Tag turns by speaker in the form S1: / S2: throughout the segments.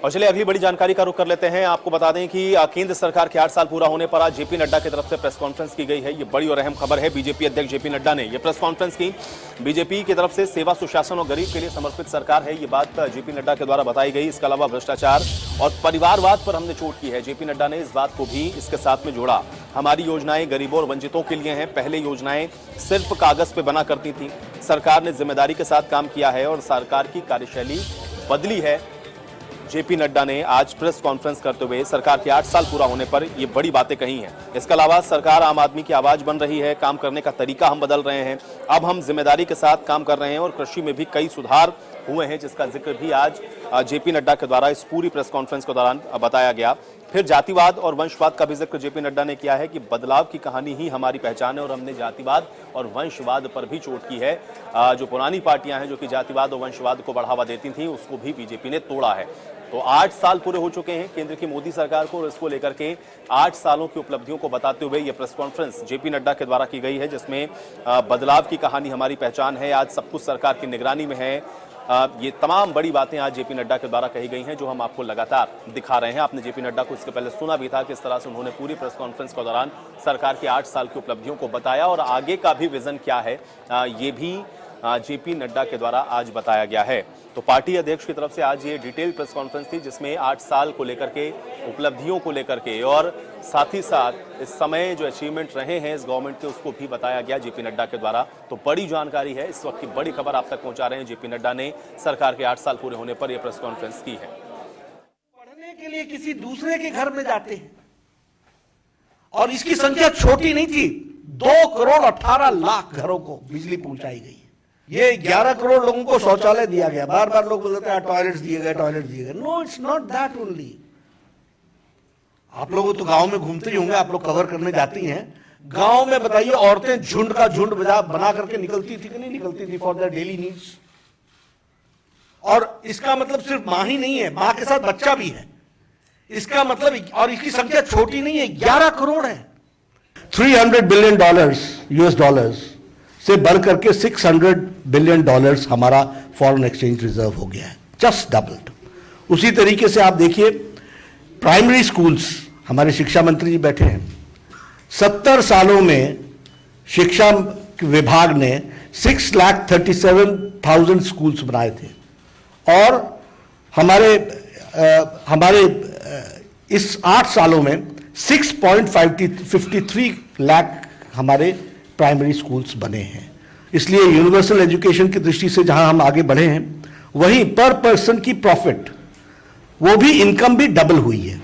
S1: और चलिए अगली बड़ी जानकारी का रुख कर लेते हैं। आपको बता दें कि केंद्र सरकार के 8 साल पूरा होने पर आज जेपी नड्डा की तरफ से प्रेस कॉन्फ्रेंस की गई है। ये बड़ी और अहम खबर है। बीजेपी अध्यक्ष जेपी नड्डा ने ये प्रेस कॉन्फ्रेंस की। बीजेपी की तरफ से सेवा, सुशासन और गरीब के लिए समर्पित सरकार है, ये बात जेपी नड्डा के द्वारा बताई गई। इसके अलावा भ्रष्टाचार और परिवारवाद पर हमने चोट की है। जेपी नड्डा ने इस बात को भी इसके साथ में जोड़ा। हमारी योजनाएं गरीबों और वंचितों के लिए हैं। पहले योजनाएं सिर्फ कागज पे बना करती थी। सरकार ने जिम्मेदारी के साथ काम किया है और सरकार की कार्यशैली बदली है। जेपी नड्डा ने आज प्रेस कॉन्फ्रेंस करते हुए सरकार के 8 साल पूरा होने पर ये बड़ी बातें कही हैं। इसके अलावा सरकार आम आदमी की आवाज बन रही है। काम करने का तरीका हम बदल रहे हैं। अब हम जिम्मेदारी के साथ काम कर रहे हैं और कृषि में भी कई सुधार हुए हैं, जिसका जिक्र भी आज जेपी नड्डा के द्वारा इस पूरी प्रेस कॉन्फ्रेंस के दौरान बताया गया। फिर जातिवाद और वंशवाद का भी जिक्र जेपी नड्डा ने किया है कि बदलाव की कहानी ही हमारी पहचान है और हमने जातिवाद और वंशवाद पर भी चोट की है। जो पुरानी पार्टियां हैं जो कि जातिवाद और वंशवाद को बढ़ावा देती थी, उसको भी बीजेपी ने तोड़ा है। तो 8 साल पूरे हो चुके हैं केंद्र की मोदी सरकार को और इसको लेकर के 8 सालों की उपलब्धियों को बताते हुए यह प्रेस कॉन्फ्रेंस जेपी नड्डा के द्वारा की गई है, जिसमें बदलाव की कहानी हमारी पहचान है, आज सब कुछ सरकार की निगरानी में है। ये तमाम बड़ी बातें आज जेपी नड्डा के द्वारा कही गई हैं, जो हम आपको लगातार दिखा रहे हैं। आपने जेपी नड्डा को इसके पहले सुना भी था, किस तरह से उन्होंने पूरी प्रेस कॉन्फ्रेंस के दौरान सरकार के 8 साल की उपलब्धियों को बताया और आगे का भी विजन क्या है ये भी जेपी नड्डा के द्वारा आज बताया गया है। तो पार्टी अध्यक्ष की तरफ से आज ये डिटेल प्रेस कॉन्फ्रेंस थी, जिसमें 8 साल को लेकर के, उपलब्धियों को लेकर के और साथ ही साथ इस समय जो अचीवमेंट रहे हैं इस गवर्नमेंट के, उसको भी बताया गया जेपी नड्डा के द्वारा। तो बड़ी जानकारी है, इस वक्त की बड़ी खबर आप तक पहुंचा रहे हैं। जेपी नड्डा ने सरकार के 8 साल पूरे होने पर यह प्रेस कॉन्फ्रेंस की है।
S2: पढ़ने के लिए किसी दूसरे के घर में जाते हैं और इसकी संख्या छोटी नहीं थी। 2,18,00,000 घरों को बिजली पहुंचाई गई। ये 11 करोड़ लोगों को शौचालय दिया गया। बार बार लोग बोलते हैं टॉयलेट्स दिए गए, टॉयलेट दिए गए। No, it's not that only. आप लोग तो गांव में घूमते ही होंगे, आप लोग कवर करने जाती हैं। गांव में बताइए, औरतें झुंड का झुंड बना करके निकलती थी कि नहीं निकलती थी फॉर देयर डेली नीड्स। और इसका मतलब सिर्फ मां ही नहीं है, मां के साथ बच्चा भी है। इसका मतलब, और इसकी संख्या छोटी नहीं है, 11 करोड़ है। $300 बिलियन यूएस डॉलर्स से बढ़ करके $600 बिलियन हमारा फॉरेन एक्सचेंज रिजर्व हो गया है, जस्ट डबल्ड। उसी तरीके से आप देखिए प्राइमरी स्कूल्स, हमारे शिक्षा मंत्री जी बैठे हैं, 70 सालों में शिक्षा विभाग ने 6,37,000 स्कूल्स बनाए थे और हमारे इस 8 सालों में 6.53 लाख हमारे प्राइमरी स्कूल्स बने हैं। इसलिए यूनिवर्सल एजुकेशन की दृष्टि से जहां हम आगे बढ़े हैं, वहीं पर पर्सन की प्रॉफिट, वो भी इनकम भी डबल हुई है।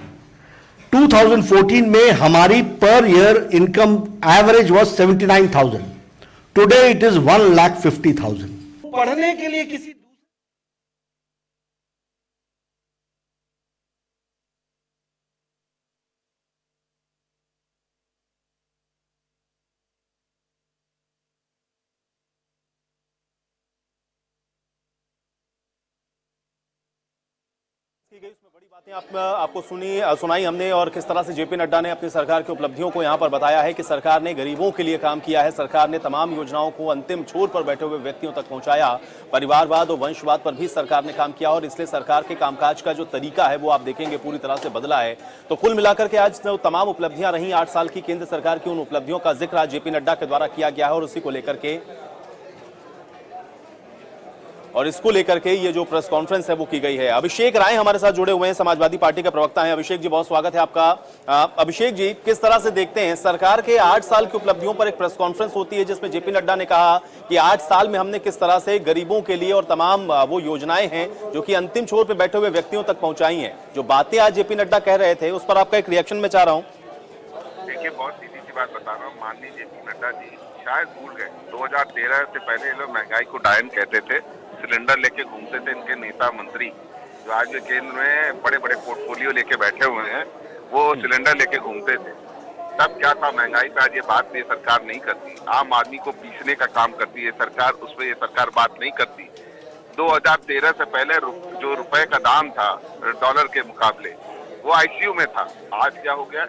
S2: 2014 में हमारी per year income average was 79,000, today it is 1,50,000। पढ़ने के लिए किसी
S1: की गई उसमें बड़ी बातें आपको सुनाई हमने और किस तरह से जेपी नड्डा ने अपनी सरकार की उपलब्धियों को यहां पर बताया है कि सरकार ने गरीबों के लिए काम किया है। सरकार ने तमाम योजनाओं को अंतिम छोर पर बैठे हुए व्यक्तियों तक पहुंचाया। परिवारवाद और वंशवाद पर भी सरकार ने काम किया और इसलिए सरकार के कामकाज का जो तरीका है वो आप देखेंगे पूरी तरह से बदला है। तो कुल मिलाकर के आज जो तमाम उपलब्धियां रही 8 साल की केंद्र सरकार की, उन उपलब्धियों का जिक्र आज जेपी नड्डा के द्वारा किया गया है और उसी को लेकर के और इसको लेकर के ये जो प्रेस कॉन्फ्रेंस है वो की गई है। अभिषेक राय हमारे साथ जुड़े हुए हैं, समाजवादी पार्टी के प्रवक्ता हैं। अभिषेक जी, बहुत स्वागत है आपका। अभिषेक जी, किस तरह से देखते हैं सरकार के 8 साल की उपलब्धियों पर एक प्रेस कॉन्फ्रेंस होती है जिसमें जेपी नड्डा ने कहा कि 8 साल में हमने किस तरह से गरीबों के लिए और तमाम वो योजनाएं हैं जो कि अंतिम छोर पर बैठे हुए व्यक्तियों तक पहुंचाई हैं। जो बातें आज जेपी नड्डा कह रहे थे उस पर आपका एक रिएक्शन में चाह रहा हूँ।
S3: देखिए, बहुत सीधी सी बात बता रहा हूँ, माननीय जेपी नड्डा जी शायद भूल गए 2013 से पहले लोग महंगाई को डायन कहते थे, सिलेंडर लेके घूमते थे। इनके नेता मंत्री जो आज भी केंद्र में बड़े बड़े पोर्टफोलियो लेके बैठे हुए हैं, वो सिलेंडर लेके घूमते थे। तब क्या था महंगाई पे? आज ये बात ये सरकार नहीं करती। आम आदमी को पीसने का काम करती है सरकार, उस पर ये सरकार बात नहीं करती। 2013 से पहले जो रुपए का दाम था डॉलर के मुकाबले, वो आईसीयू में था। आज क्या हो गया?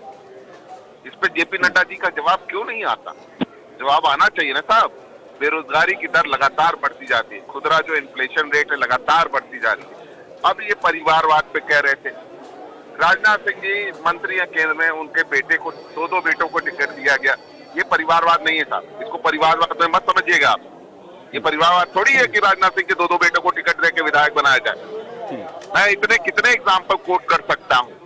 S3: इस पे जेपी नड्डा जी का जवाब क्यों नहीं आता? जवाब आना चाहिए ना साहब। बेरोजगारी की दर लगातार बढ़ती जाती है, खुदरा जो इन्फ्लेशन रेट है लगातार बढ़ती जा रही है। अब ये परिवारवाद पे कह रहे थे। राजनाथ सिंह जी मंत्री हैं केंद्र में, उनके बेटे को दो बेटों को टिकट दिया गया। ये परिवारवाद नहीं है साहब, इसको परिवारवाद में मत समझिएगा आप। ये परिवारवाद थोड़ी है कि राजनाथ सिंह के दो बेटों को टिकट देके विधायक बनाया जाए। मैं इतने कितने एग्जाम्पल कोट कर सकता हूँ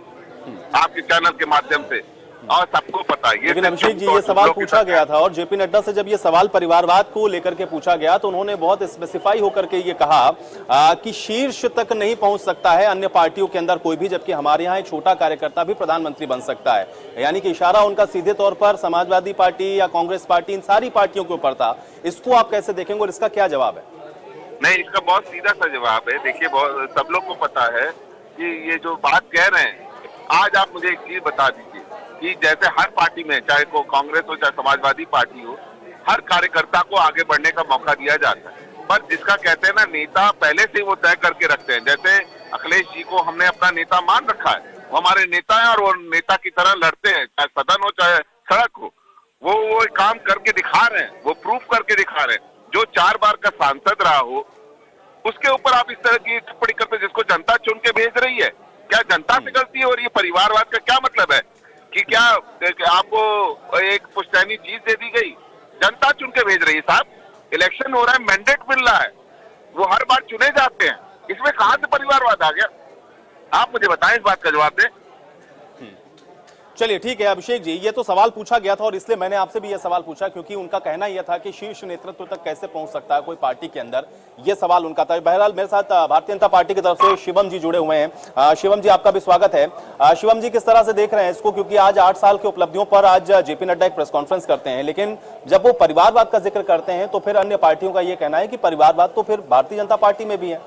S3: आपके चैनल के माध्यम से, और सबको पता है।
S1: लेकिन अभिषेक जी, ये सवाल पूछा गया था और जेपी नड्डा से जब ये सवाल परिवारवाद को लेकर के पूछा गया तो उन्होंने बहुत स्पेसिफाई होकर के ये कहा कि शीर्ष तक नहीं पहुंच सकता है अन्य पार्टियों के अंदर कोई भी, जबकि हमारे यहाँ एक छोटा कार्यकर्ता भी प्रधानमंत्री बन सकता है। यानी कि इशारा उनका सीधे तौर पर समाजवादी पार्टी या कांग्रेस पार्टी, इन सारी पार्टियों के ऊपर था। इसको आप कैसे देखेंगे और इसका क्या जवाब है?
S3: नहीं, इसका बहुत सीधा सा जवाब है। देखिए, सब लोग को पता है कि ये जो बात कह रहे हैं, आज आप मुझे एक चीज बता दीजिए कि जैसे हर पार्टी में, चाहे को कांग्रेस हो चाहे समाजवादी पार्टी हो, हर कार्यकर्ता को आगे बढ़ने का मौका दिया जाता है। पर जिसका कहते हैं ना नेता, पहले से वो तय करके रखते हैं। जैसे अखिलेश जी को हमने अपना नेता मान रखा है, वो हमारे नेता है और वो नेता की तरह लड़ते हैं, चाहे सदन हो चाहे सड़क हो। वो काम करके दिखा रहे हैं, वो प्रूफ करके दिखा रहे हैं। जो 4 बार का सांसद रहा हो, उसके ऊपर आप इस तरह की टिप्पणी करते, जिसको जनता चुन के भेज रही है। क्या जनता से गलती है? और ये परिवारवाद का क्या मतलब है कि क्या आपको एक पुश्तैनी चीज दे दी गई? जनता चुन के भेज रही है साहब, इलेक्शन हो रहा है, मैंडेट मिल रहा है, वो हर बार चुने जाते हैं। इसमें कहां से परिवारवाद आ गया? आप मुझे बताएं, इस बात का जवाब दें।
S1: चलिए ठीक है अभिषेक जी, ये तो सवाल पूछा गया था और इसलिए मैंने आपसे भी ये सवाल पूछा क्योंकि उनका कहना यह था कि शीर्ष नेतृत्व तक कैसे पहुंच सकता है कोई पार्टी के अंदर, ये सवाल उनका था। बहरहाल मेरे साथ भारतीय जनता पार्टी की तरफ से शिवम जी जुड़े हुए हैं। शिवम जी, आपका भी स्वागत है। शिवम जी, किस तरह से देख रहे हैं इसको, क्योंकि आज 8 साल की उपलब्धियों पर आज जेपी नड्डा एक प्रेस कॉन्फ्रेंस करते हैं, लेकिन जब वो परिवारवाद का जिक्र करते हैं तो फिर अन्य पार्टियों का ये कहना है कि परिवारवाद तो फिर भारतीय जनता पार्टी में भी है।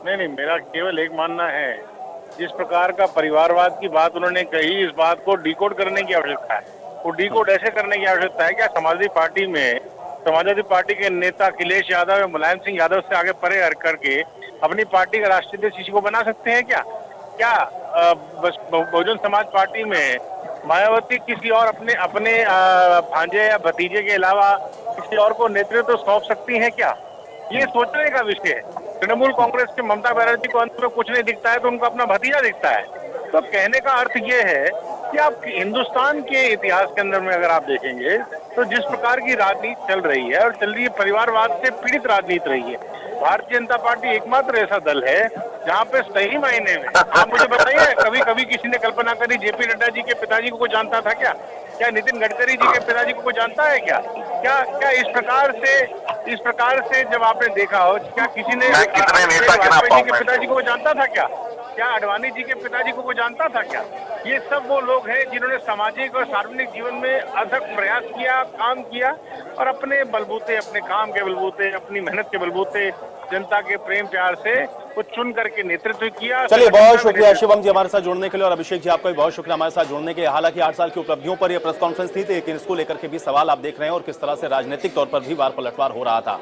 S4: नहीं, मेरा केवल एक मानना है, जिस प्रकार का परिवारवाद की बात उन्होंने कही, इस बात को डिकोड करने की आवश्यकता है। वो डिकोड ऐसे करने की आवश्यकता है, क्या समाजवादी पार्टी के नेता अखिलेश यादव या मुलायम सिंह यादव से आगे परे हट करके अपनी पार्टी का राष्ट्रीय अध्यक्ष किसी को बना सकते हैं क्या? बस बहुजन समाज पार्टी में मायावती किसी और अपने भांजे या भतीजे के अलावा किसी और को नेतृत्व सौंप सकती हैं क्या? ये सोचने का विषय है। तृणमूल कांग्रेस के ममता बनर्जी को अंत में कुछ नहीं दिखता है तो उनको अपना भतीजा दिखता है। तो कहने का अर्थ ये है कि आप हिंदुस्तान के इतिहास के अंदर में अगर आप देखेंगे तो जिस प्रकार की राजनीति चल रही है और चल रही है, परिवारवाद से पीड़ित राजनीति रही है। भारतीय जनता पार्टी एकमात्र ऐसा दल है जहाँ पे सही मायने में, आप मुझे बताइए, कभी किसी ने कल्पना करी जेपी नड्डा जी के पिताजी को कोई जानता था क्या नितिन गडकरी जी के पिताजी को कोई जानता है क्या इस प्रकार से जब आपने देखा हो, क्या किसी ने वाजपेयी जी के पिताजी को जानता था क्या अडवाणी जी के पिताजी को कोई जानता था क्या? ये सब वो लोग हैं जिन्होंने सामाजिक और सार्वजनिक जीवन में अथक प्रयास किया, काम किया और अपने बलबूते, अपने काम के बलबूते, अपनी मेहनत के बलबूते, जनता के प्रेम प्यार से वो चुन करके नेतृत्व किया।
S1: चलिए, बहुत शुक्रिया शिवम जी हमारे साथ जुड़ने के लिए, और अभिषेक जी आपका भी बहुत शुक्रिया हमारे साथ जुड़ने के लिए। हालांकि 8 साल की उपलब्धियों पर यह प्रेस कॉन्फ्रेंस थी, लेकिन इसको लेकर के भी सवाल आप देख रहे हैं और किस तरह से राजनीतिक तौर पर भी वार पलटवार हो रहा था।